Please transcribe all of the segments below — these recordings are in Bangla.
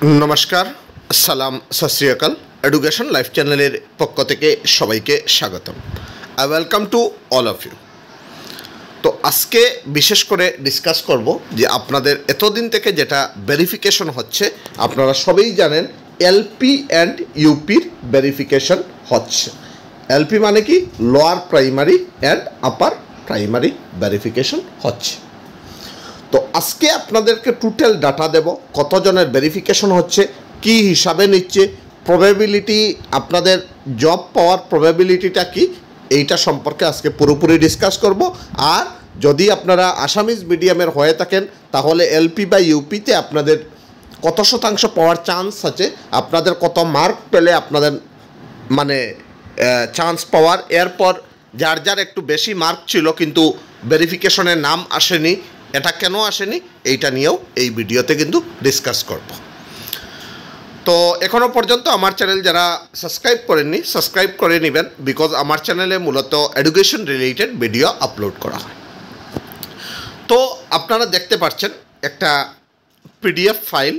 नमस्कार सलाम सत श्री अकाल एडुकेशन लाइफ चैनल पक्ष থেকে সবাইকে স্বাগতম। I welcome to all of you. तो আজকে বিশেষ করে ডিসকাস করব যে আপনাদের এতদিন থেকে যেটা ভেরিফিকেশন হচ্ছে, আপনারা সবাই জানেন এলপি এন্ড ইউপির ভেরিফিকেশন হচ্ছে। এলপি মানে কি, lower primary and upper primary verification হচ্ছে। তো আজকে আপনাদেরকে টোটাল ডাটা দেব, কতজনের ভেরিফিকেশন হচ্ছে, কি হিসাবে নিচ্ছে, প্রবাবিলিটি, আপনাদের জব পাওয়ার প্রবাবিলিটিটা কি, এইটা সম্পর্কে আজকে পুরোপুরি ডিসকাস করব। আর যদি আপনারা আসামিজ মিডিয়ামের হয়ে থাকেন তাহলে এলপি বা ইউপিতে আপনাদের কত শতাংশ পাওয়ার চান্স আছে, আপনাদের কত মার্ক পেলে আপনাদের মানে চান্স পাওয়ার, এরপর যার যার একটু বেশি মার্ক ছিল কিন্তু ভেরিফিকেশনের নাম আসেনি, এটা কেন আসেনি, এইটা নিয়েও এই ভিডিওতে কিন্তু ডিসকাস করব। তো এখনও পর্যন্ত আমার চ্যানেল যারা সাবস্ক্রাইব করেননি সাবস্ক্রাইব করে নেবেন, বিকজ আমার চ্যানেলে মূলত এডুকেশন রিলেটেড ভিডিও আপলোড করা হয়। তো আপনারা দেখতে পাচ্ছেন একটা পিডিএফ ফাইল,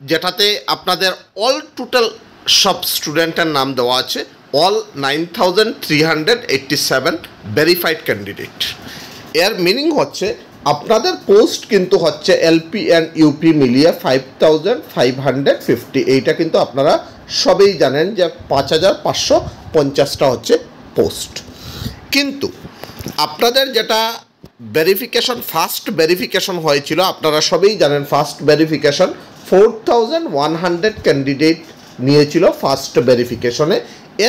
যেটাতে আপনাদের অল টোটাল সব স্টুডেন্টের নাম দেওয়া আছে, অল 9387 ভেরিফাইড ক্যান্ডিডেট। এর মিনিং হচ্ছে আপনাদের পোস্ট কিন্তু হচ্ছে এলপি অ্যান্ড ইউপি মিলিয়ে 5550। এইটা কিন্তু আপনারা সবাই জানেন যে 5550টা হচ্ছে পোস্ট। কিন্তু আপনাদের যেটা ভেরিফিকেশন, ফার্স্ট ভেরিফিকেশন হয়েছিল, আপনারা সবাই জানেন ফার্স্ট ভেরিফিকেশন 4100 ক্যান্ডিডেট নিয়েছিল ফার্স্ট ভেরিফিকেশনে।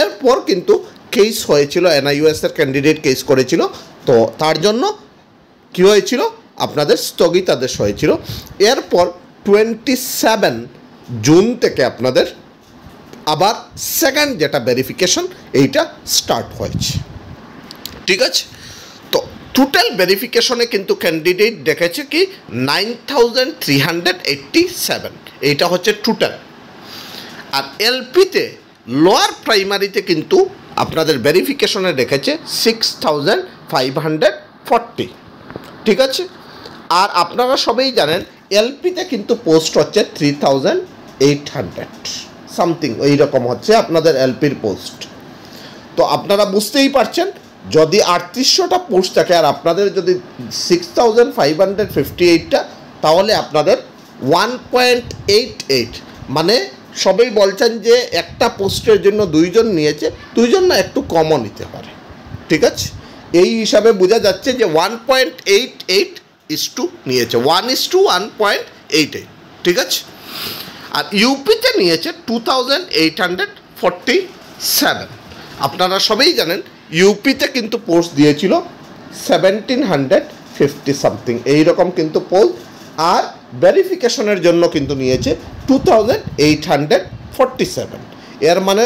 এরপর কিন্তু কেস হয়েছিল, এনআইইউএসের ক্যান্ডিডেট কেস করেছিল, তো তার জন্য কী হয়েছিল, আপনাদের স্থগিতাদেশ হয়েছিল। এরপর 27 জুন থেকে আপনাদের আবার সেকেন্ড যেটা ভেরিফিকেশন এইটা স্টার্ট হয়েছে, ঠিক আছে। তো টোটাল ভেরিফিকেশনে কিন্তু ক্যান্ডিডেট দেখেছে কি 9387, এইটা হচ্ছে টোটাল। আর এলপিতে লোয়ার প্রাইমারিতে কিন্তু আপনাদের ভেরিফিকেশনে রেখেছে 6540, ঠিক আছে। আর আপনারা সবাই জানেন এলপিতে কিন্তু পোস্ট হচ্ছে 3800 সামথিং, এইরকম হচ্ছে আপনাদের এলপির পোস্ট। তো আপনারা বুঝতেই পারছেন, যদি 3800টা পোস্ট থাকে আর আপনাদের যদি 6558টা, তাহলে আপনাদের 1.88, মানে সবাই বলছেন যে একটা পোস্টের জন্য দুইজন নিয়েছে, দুইজন না একটু কমও নিতে পারে, ঠিক আছে। এই হিসাবে বোঝা যাচ্ছে যে 1.88 নিয়েছে, 1:1.88, ঠিক আছে। আর ইউপিতে নিয়েছে 2847। আপনারা সবাই জানেন ইউপিতে কিন্তু পোস্ট দিয়েছিল 1750 সামথিং, এইরকম কিন্তু পোস্ট। আর ভেরিফিকেশনের জন্য কিন্তু নিয়েছে 2847। এর মানে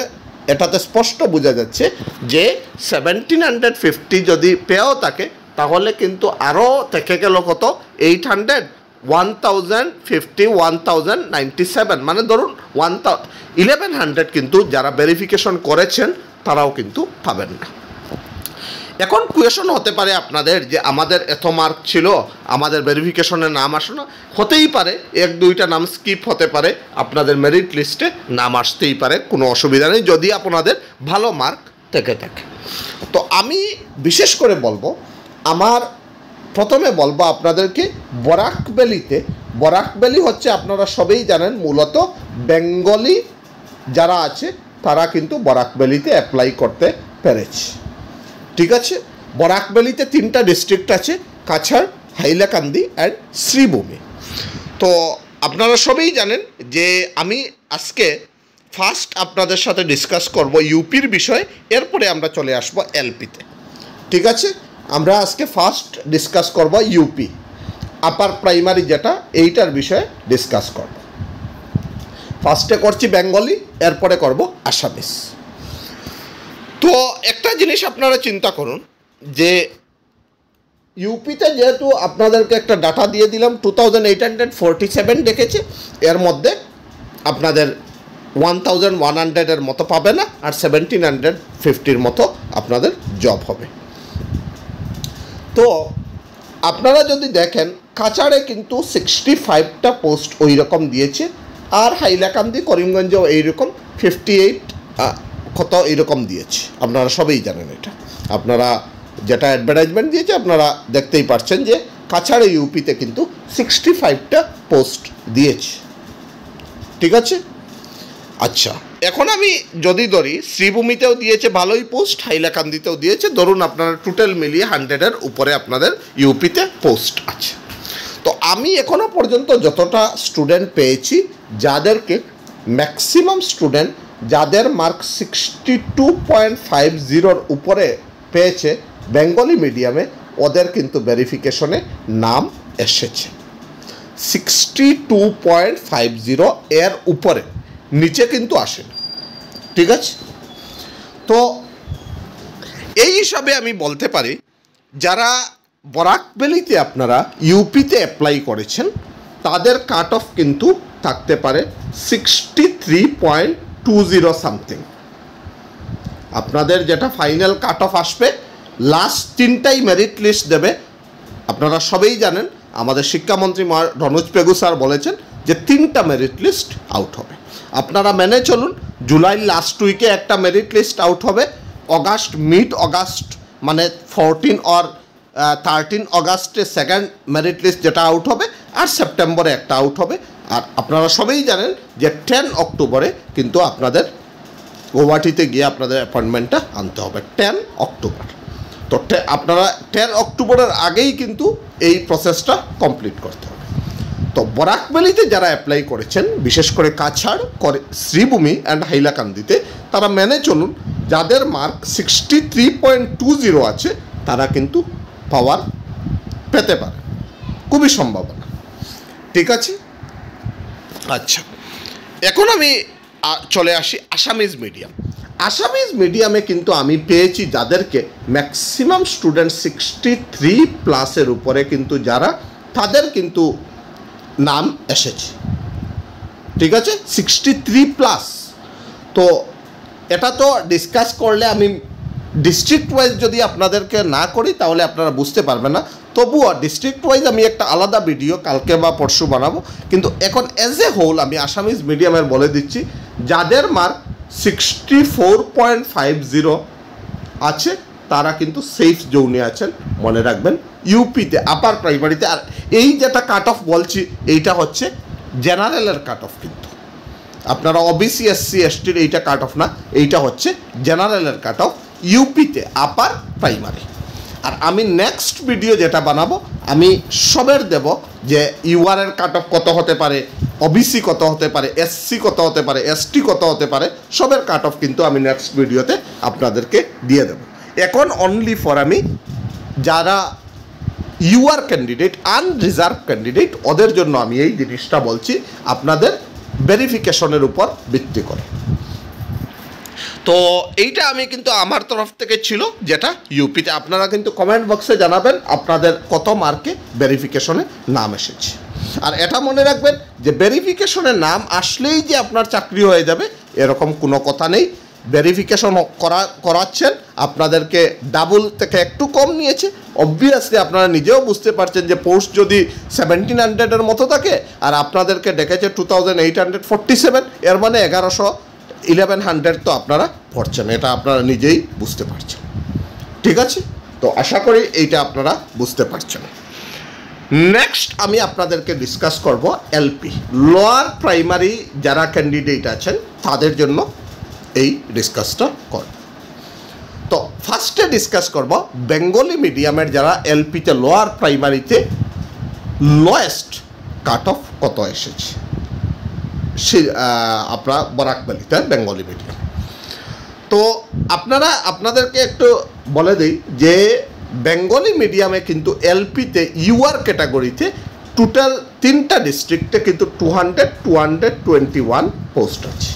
এটাতে স্পষ্ট বোঝা যাচ্ছে যে 1750 যদি পেয়েও থাকে তাহলে কিন্তু আরও থেকে গেল কত, 800, 1050, 1097, মানে ধরুন 1100 কিন্তু যারা ভেরিফিকেশন করেছেন তারাও কিন্তু পাবেন না। এখন কোয়েশন হতে পারে আপনাদের যে আমাদের এত মার্ক ছিল, আমাদের ভেরিফিকেশনের নাম আসে না, হতেই পারে, এক দুইটা নাম স্কিপ হতে পারে, আপনাদের মেরিট লিস্টে নাম আসতেই পারে, কোনো অসুবিধা নেই যদি আপনাদের ভালো মার্ক থেকে থাকে। তো আমি বিশেষ করে বলবো, আমার প্রথমে বলবো আপনাদেরকে বরাক ভ্যালি হচ্ছে, আপনারা সবাই জানেন মূলত বেঙ্গলি যারা আছে তারা কিন্তু বরাক ভ্যালিতে অ্যাপ্লাই করতে পেরেছে, ঠিক আছে। বরাক ভ্যালিতে 3টা ডিস্ট্রিক্ট আছে, কাছাড়, হাইলাকান্দি অ্যান্ড শ্রীভূমি। তো আপনারা সবাই জানেন যে আমি আজকে ফার্স্ট আপনাদের সাথে ডিসকাস করব ইউপির বিষয়ে, এরপরে আমরা চলে আসব এলপিতে, ঠিক আছে। আমরা আজকে ফার্স্ট ডিসকাস করব ইউপি, আপার প্রাইমারি যেটা, এইটার বিষয়ে ডিসকাস করব। ফার্স্টে করছি বেঙ্গলি, এরপরে করব আসামিস। তো একটা জিনিস আপনারা চিন্তা করুন যে ইউপিতে যেহেতু আপনাদেরকে একটা ডাটা দিয়ে দিলাম, 2847 দেখেছে, এর মধ্যে আপনাদের 1100 মতো পাবে না, আর 1750 মতো আপনাদের জব হবে। তো আপনারা যদি দেখেন কাছাড়ে কিন্তু 65টা পোস্ট ওই রকম দিয়েছে, আর হাইলাকান্দি করিমগঞ্জেও এইরকম 58 কত এইরকম দিয়েছে। আপনারা সবাই জানেন এটা, আপনারা যেটা অ্যাডভার্টাইজমেন্ট দিয়েছে আপনারা দেখতেই পাচ্ছেন যে কাছাড়ে ইউপিতে কিন্তু 65টা পোস্ট দিয়েছে। ঠিক আছে, আচ্ছা এখন আমি যদি ধরি শ্রীভূমিতেও দিয়েছে ভালোই পোস্ট, হাইলাকান্দিতেও দিয়েছে, ধরুন আপনারা টোটাল মিলিয়ে 100-এর উপরে আপনাদের ইউপিতে পোস্ট আছে। তো আমি এখনও পর্যন্ত যতটা স্টুডেন্ট পেয়েছি, যাদেরকে ম্যাক্সিমাম স্টুডেন্ট যাদের মার্ক 62.50-র উপরে পেয়েছে বেঙ্গলি মিডিয়ামে, ওদের কিন্তু ভেরিফিকেশনে নাম এসেছে 62.50 এর উপরে, নিচে কিন্তু আসেনি। ঠিক আছে, তো এই হিসাবে আমি বলতে পারি যারা বরাক ভ্যালিতে আপনারা ইউপিতে অ্যাপ্লাই করেছেন তাদের কাট অফ কিন্তু থাকতে পারে 63.20 সামথিং। আপনাদের যেটা ফাইনাল কাট অফ আসবে, লাস্ট 3টাই মেরিট লিস্ট দেবে। আপনারা সবাই জানেন আমাদের শিক্ষামন্ত্রী রনোজ পেগু স্যার বলেছেন যে 3টা মেরিট লিস্ট আউট হবে। আপনারা মেনে চলুন, জুলাই লাস্ট উইকে একটা মেরিট লিস্ট আউট হবে, অগাস্ট মিড অগাস্ট মানে 14 আর 13 অগাস্টে সেকেন্ড মেরিট লিস্ট যেটা আউট হবে, আর সেপ্টেম্বরে একটা আউট হবে। আর আপনারা সবাই জানেন যে 10 অক্টোবরে কিন্তু আপনাদের গৌহাটিতে গিয়ে আপনাদের অ্যাপয়েন্টমেন্টটা আনতে হবে 10 অক্টোবর। তো আপনারা 10 অক্টোবরের আগেই কিন্তু এই প্রসেসটা কমপ্লিট করতে হবে। তো বরাক ভ্যালিতে যারা অ্যাপ্লাই করেছেন, বিশেষ করে কাছাড়, শ্রীভূমি অ্যান্ড হাইলাকান্দিতে, তারা মেনে চলুন যাদের মার্ক 63.20 আছে তারা কিন্তু পাওয়ার পেতে পারে, খুবই সম্ভাবনা। ঠিক আছে, আচ্ছা এখন আমি চলে আসি আসামিজ মিডিয়াম। আসামিজ মিডিয়ামে কিন্তু আমি পেয়েছি যাদেরকে ম্যাক্সিমাম স্টুডেন্ট 63+ উপরে কিন্তু যারা, তাদের কিন্তু নাম এসেছে। ঠিক আছে, 63+। তো এটা তো ডিসকাস করলে আমি ডিস্ট্রিক্ট ওয়াইজ যদি আপনাদেরকে না করি তাহলে আপনারা বুঝতে পারবেন না। তবুও ডিস্ট্রিক্ট ওয়াইজ আমি একটা আলাদা ভিডিও কালকে বা পরশু বানাবো, কিন্তু এখন অ্যাজ এ হোল আমি আসামিজ মিডিয়ামের বলে দিচ্ছি যাদের মার্ক 64.50 আছে তারা কিন্তু সেফ জোনে আছেন, মনে রাখবেন ইউপিতে আপার প্রাইমারিতে। আর এই যেটা কাট অফ বলছি এইটা হচ্ছে জেনারেলের কাট অফ, কিন্তু আপনারা ওবিসি এসসি এসটির এইটা কাট অফ না, এইটা হচ্ছে জেনারেলের কাট অফ ইউপিতে আপার প্রাইমারি। আর আমি নেক্সট ভিডিও যেটা বানাবো আমি সবের দেব যে ইউআরের কাট অফ কত হতে পারে, ওবিসি কত হতে পারে, এসসি কত হতে পারে, এসটি কত হতে পারে, সবের কাট অফ কিন্তু আমি নেক্সট ভিডিওতে আপনাদেরকে দিয়ে দেব। এখন অনলি ফর আমি যারা ইউআর ক্যান্ডিডেট, আনরিজার্ভ ক্যান্ডিডেট, ওদের জন্য আমি এই জিনিসটা বলছি আপনাদের ভেরিফিকেশনের উপর ভিত্তি করে। তো এইটা আমি কিন্তু আমার তরফ থেকে ছিল যেটা ইউপিতে। আপনারা কিন্তু কমেন্ট বক্সে জানাবেন আপনাদের কত মার্কে ভেরিফিকেশনে নাম এসেছে। আর এটা মনে রাখবেন যে ভেরিফিকেশনে নাম আসলেই যে আপনার চাকরি হয়ে যাবে এরকম কোনো কথা নেই। ভেরিফিকেশন করাচ্ছেন, আপনাদেরকে ডাবল থেকে একটু কম নিয়েছে। অবভিয়াসলি আপনারা নিজেও বুঝতে পারছেন যে পোস্ট যদি 1700-এর মতো থাকে আর আপনাদেরকে ডেকেছে 2847, এর মানে 1100 তো আপনারা পড়ছেন, এটা আপনারা নিজেই বুঝতে পারছেন। ঠিক আছে, তো আশা করি এইটা আপনারা বুঝতে পারছেন। নেক্সট আমি আপনাদেরকে ডিসকাস করব এলপি, লোয়ার প্রাইমারি যারা ক্যান্ডিডেট আছেন তাদের জন্য এই ডিসকাসটা করব। তো ফার্স্টে ডিসকাস করব বেঙ্গলি মিডিয়ামের যারা এলপিতে লোয়ার প্রাইমারিতে লোয়েস্ট কাট অফ কত এসেছে আপনার বরাক ভ্যালিতে বেঙ্গলি মিডিয়াম। তো আপনাদেরকে একটু বলে দিই যে বেঙ্গলি মিডিয়ামে কিন্তু এলপিতে ইউআর ক্যাটাগরিতে টোটাল 3টা ডিস্ট্রিক্টে কিন্তু 221 পোস্ট আছে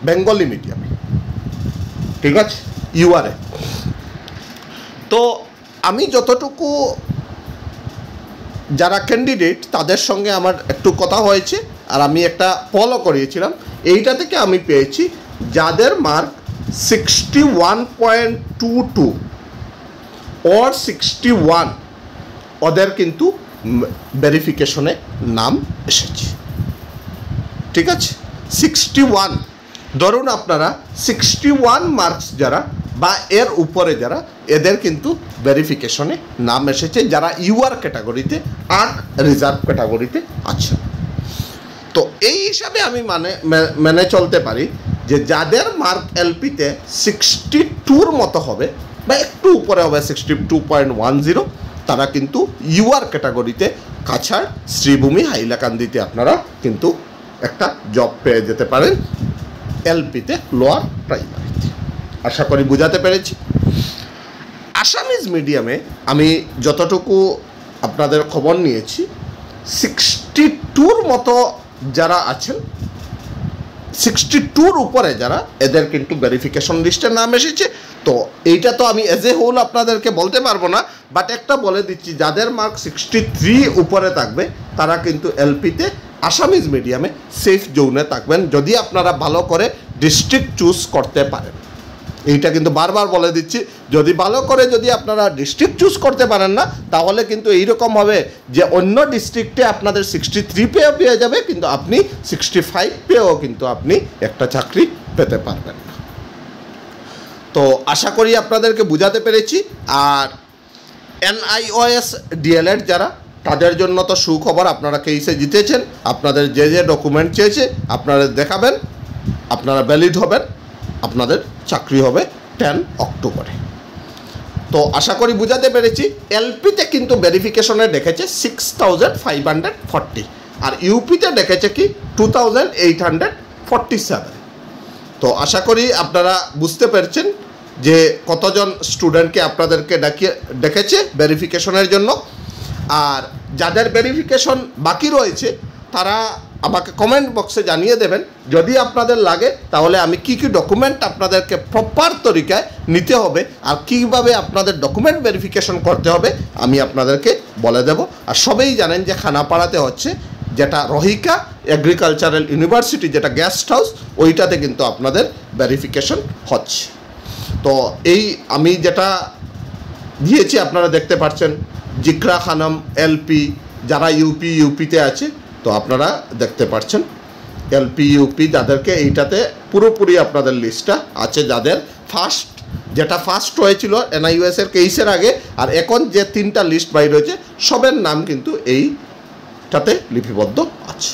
বেঙ্গলি মিডিয়ামে। ঠিক আছে, ইউআরএ। তো আমি যতটুকু যারা ক্যান্ডিডেট তাদের সঙ্গে আমার একটু কথা হয়েছে আর আমি একটা ফলো করিয়েছিলাম, এইটা থেকে আমি পেয়েছি যাদের মার্ক 61.22 or 61 ওদের কিন্তু ভেরিফিকেশনে নাম এসেছে। ঠিক আছে, 61 ধরুন আপনারা 61 মার্কস যারা বা এর উপরে যারা, এদের কিন্তু ভেরিফিকেশনে নাম এসেছে যারা ইউআর ক্যাটাগরিতে আর রিজার্ভ ক্যাটাগরিতে আছে। তো এই হিসাবে আমি মেনে চলতে পারি যে যাদের মার্ক এলপিতে 62-র মতো হবে বা একটু উপরে হবে 62.10, তারা কিন্তু ইউআর ক্যাটাগরিতে কাছাড়, শ্রীভূমি, হাইলাকান্দিতে আপনারা কিন্তু একটা জব পেয়ে যেতে পারেন এলপিতে, লোয়ার প্রাইমারিতে। আশা করি বুঝাতে পেরেছি। আসামিজ মিডিয়ামে আমি যতটুকু আপনাদের খবর নিয়েছি, 62-র মতো যারা আছেন, 62-র উপরে যারা, এদের কিন্তু ভেরিফিকেশন লিস্টের নাম এসেছে। তো এইটা তো আমি এজ এ হোল আপনাদেরকে বলতে পারবো না, বাট একটা বলে দিচ্ছি, যাদের মার্ক 63 উপরে থাকবে তারা কিন্তু এলপিতে আসামিজ মিডিয়ামে সেফ জোনে থাকবেন, যদি আপনারা ভালো করে ডিস্ট্রিক্ট চুজ করতে পারেন। এইটা কিন্তু বারবার বলে দিচ্ছি, যদি ভালো করে যদি আপনারা ডিস্ট্রিক্ট চুজ করতে পারেন না, তাহলে কিন্তু এইরকম হবে যে অন্য ডিস্ট্রিক্টে আপনাদের 63 পেয়ে যাবে, কিন্তু আপনি 65 পেয়েও কিন্তু আপনি একটা চাকরি পেতে পারবেন না। তো আশা করি আপনাদেরকে বুঝাতে পেরেছি। আর NIOS DLED যারা, তাদের জন্য তো সুখবর, আপনারা কেসে জিতেছেন, আপনাদের যে যে ডকুমেন্ট চেয়েছে আপনারা দেখাবেন, আপনারা ভ্যালিড হবেন, আপনাদের চাকরি হবে 10 অক্টোবরে। তো আশা করি বুঝাতে পেরেছি। এলপিতে কিন্তু ভেরিফিকেশনে দেখেছে 6540, আর ইউপিতে দেখেছে কি 2847। তো আশা করি আপনারা বুঝতে পেরেছেন যে কতজন স্টুডেন্টকে আপনাদেরকে ডেকেছে ভেরিফিকেশনের জন্য। আর যাদের ভেরিফিকেশন বাকি রয়েছে তারা আমাকে কমেন্ট বক্সে জানিয়ে দেবেন, যদি আপনাদের লাগে তাহলে আমি কি কি ডকুমেন্ট আপনাদেরকে প্রপার তরিকায় নিতে হবে আর কীভাবে আপনাদের ডকুমেন্ট ভেরিফিকেশন করতে হবে আমি আপনাদেরকে বলে দেব। আর সবাই জানেন যে খানাপাড়াতে হচ্ছে, যেটা রহিকা এগ্রিকালচারাল ইউনিভার্সিটি, যেটা গেস্ট হাউস, ওইটাতে কিন্তু আপনাদের ভেরিফিকেশন হচ্ছে। তো এই আমি যেটা দিয়েছি আপনারা দেখতে পাচ্ছেন, জিকরা খানম এলপি, যারা ইউপিতে আছে, তো আপনারা দেখতে পাচ্ছেন এলপি ইউপি যাদেরকে, এইটাতে পুরোপুরি আপনাদের লিস্টটা আছে, যাদের যেটা ফার্স্ট হয়েছিল NIOS এর কেসের আগে, আর এখন যে 3টা লিস্ট বাইর হয়েছে সবের নাম কিন্তু এইটাতে লিপিবদ্ধ আছে।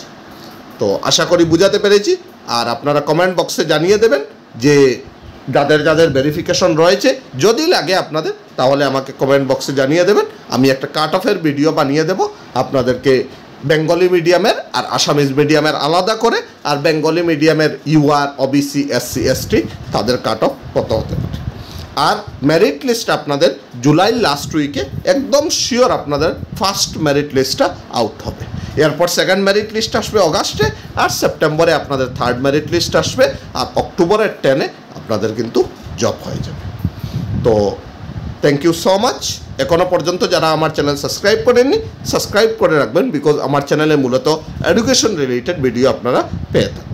তো আশা করি বুঝাতে পেরেছি। আর আপনারা কমেন্ট বক্সে জানিয়ে দেবেন যে যাদের যাদের ভেরিফিকেশন রয়েছে, যদি লাগে আপনাদের তাহলে আমাকে কমেন্ট বক্সে জানিয়ে দেবেন, আমি একটা কাট অফের ভিডিও বানিয়ে দেব আপনাদেরকে, বেঙ্গলি মিডিয়ামের আর আসামিজ মিডিয়ামের আলাদা করে, আর বেঙ্গলি মিডিয়ামের UR OBC SC ST তাদের কাট অফ কত হতে পারে। আর মেরিট লিস্ট আপনাদের জুলাই লাস্ট উইকে একদম শিওর আপনাদের ফার্স্ট মেরিট লিস্টটা আউট হবে, এরপর সেকেন্ড মেরিট লিস্ট আসবে অগাস্টে, আর সেপ্টেম্বরে আপনাদের থার্ড মেরিট লিস্ট আসবে, আর অক্টোবরের 10-এ আপনাদের কিন্তু জব হয়ে যাবে। তো থ্যাংক ইউ সো মাচ। এখনও পর্যন্ত যারা আমার চ্যানেল সাবস্ক্রাইব করেননি, সাবস্ক্রাইব করে রাখবেন, বিকজ আমার চ্যানেলে মূলত এডুকেশন রিলেটেড ভিডিও আপনারা পেয়ে থাকবেন।